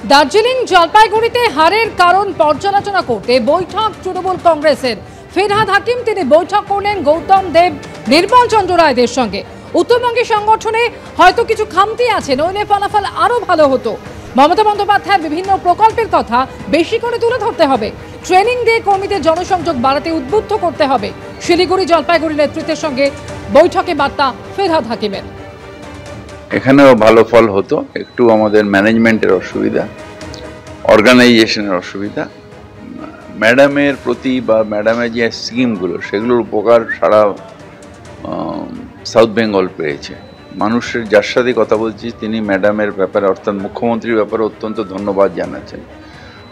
দার্জিলিং জলপাইগুড়িতে হারের কারণ পর্যালোচনা করতে বৈঠক তৃণমূল কংগ্রেসের। ফিরহাদ হাকিম তিনি বৈঠক করলেন গৌতম দেব, নির্মল চন্দ্র রায়দের সঙ্গে। উত্তরবঙ্গের সংগঠনে হয়তো কিছু খামতি আছে, নইলে ফলাফল আরো ভালো হতো। মমতা বন্দ্যোপাধ্যায়ের বিভিন্ন প্রকল্পের কথা বেশি করে তুলে ধরতে হবে। ট্রেনিং দিয়ে কর্মীদের জনসংযোগ বাড়াতে উদ্বুদ্ধ করতে হবে। শিলিগুড়ি জলপাইগুড়ি নেতৃত্বের সঙ্গে বৈঠকে বার্তা ফিরহাদ হাকিমের। এখানেও ভালো ফল হতো, একটু আমাদের ম্যানেজমেন্টের অসুবিধা, অর্গানাইজেশনের অসুবিধা। ম্যাডামের প্রতি বা ম্যাডামের যে স্কিমগুলো সেগুলোর উপকার সারা সাউথ বেঙ্গল পেয়েছে। মানুষের যার সাথে কথা বলছি তিনি ম্যাডামের ব্যাপারে অর্থাৎ মুখ্যমন্ত্রীর ব্যাপারে অত্যন্ত ধন্যবাদ জানাচ্ছেন।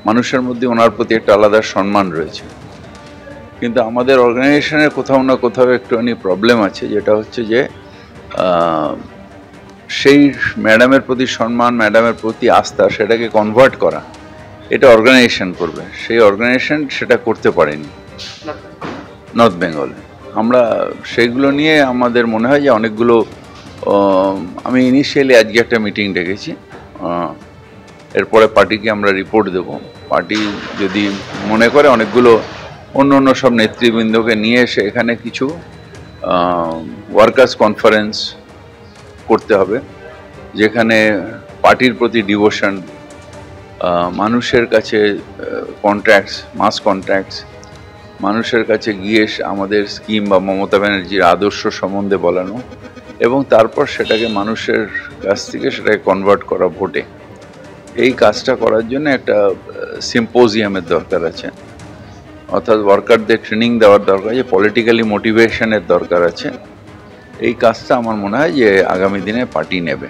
মানুষের মধ্যে ওনার প্রতি একটা আলাদা সম্মান রয়েছে। কিন্তু আমাদের অর্গানাইজেশনের কোথাও না কোথাও একটুখানি প্রবলেম আছে, যেটা হচ্ছে যে সেই ম্যাডামের প্রতি সম্মান, ম্যাডামের প্রতি আস্থা, সেটাকে কনভার্ট করা, এটা অর্গানাইজেশন করবে। সেই অর্গানাইজেশন সেটা করতে পারেনি নর্থ বেঙ্গলে। আমরা সেইগুলো নিয়ে আমাদের মনে হয় যে অনেকগুলো, আমি ইনিশিয়ালি আজকে একটা মিটিং ডেকেছি, এরপরে পার্টিকে আমরা রিপোর্ট দেব। পার্টি যদি মনে করে অনেকগুলো অন্য সব নেতৃবৃন্দকে নিয়ে এসে এখানে কিছু ওয়ার্কার্স কনফারেন্স করতে হবে, যেখানে পার্টির প্রতি ডিভোশন, মানুষের কাছে কন্ট্রাক্টস, মাস কন্ট্রাক্টস, মানুষের কাছে গিয়ে আমাদের স্কিম বা মমতা ব্যানার্জির আদর্শ সম্বন্ধে বলানো, এবং তারপর সেটাকে মানুষের কাছ থেকে সেটাকে কনভার্ট করা ভোটে। এই কাজটা করার জন্য একটা সিম্পোজিয়ামের দরকার আছে, অর্থাৎ ওয়ার্কারদের ট্রেনিং দেওয়ার দরকার আছে, পলিটিক্যালি মোটিভেশনের দরকার আছে। এই কাজটা আমার মনে হয় যে আগামী দিনে পার্টি নেবে।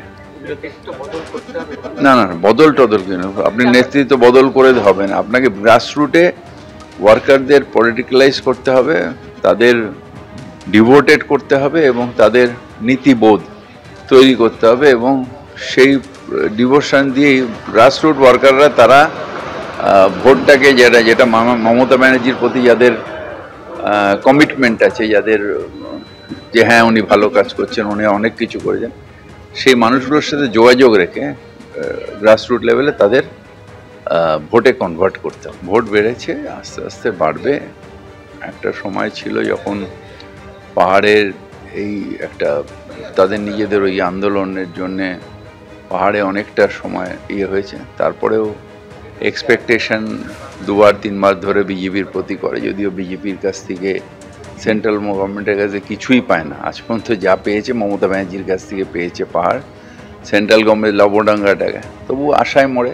না, বদল টদল কেন, আপনি নেতৃত্ব বদল করে হবে না, আপনাকে গ্রাসরুটে ওয়ার্কারদের পলিটিক্যালাইজ করতে হবে, তাদের ডিভোটেড করতে হবে এবং তাদের নীতিবোধ তৈরি করতে হবে, এবং সেই ডিভোশন দিয়েই গ্রাসরুট ওয়ার্কাররা তারা ভোটটাকে, যেটা মমতা ব্যানার্জির প্রতি যাদের কমিটমেন্ট আছে, যাদের যে হ্যাঁ উনি ভালো কাজ করছেন, উনি অনেক কিছু করেছেন, সেই মানুষগুলোর সাথে যোগাযোগ রেখে গ্রাসরুট লেভেলে তাদের ভোটে কনভার্ট করতে হবে। ভোট বেড়েছে, আস্তে আস্তে বাড়বে। একটা সময় ছিল যখন পাহাড়ের এই একটা তাদের নিজেদের ওই আন্দোলনের জন্যে পাহাড়ে অনেকটা সময় হয়েছে, তারপরেও এক্সপেকটেশন দুবার তিনবার ধরে বিজেপির প্রতি করে, যদিও বিজেপির কাছ থেকে সেন্ট্রাল গভর্নমেন্টের কাছে কিছুই পায় না। আজ পর্যন্ত যা পেয়েছে মমতা ব্যানার্জির কাছ থেকে পেয়েছে পাহাড়, সেন্ট্রাল গভর্নমেন্ট লবডাঙ্গাটাকে, তবু আশায় মরে।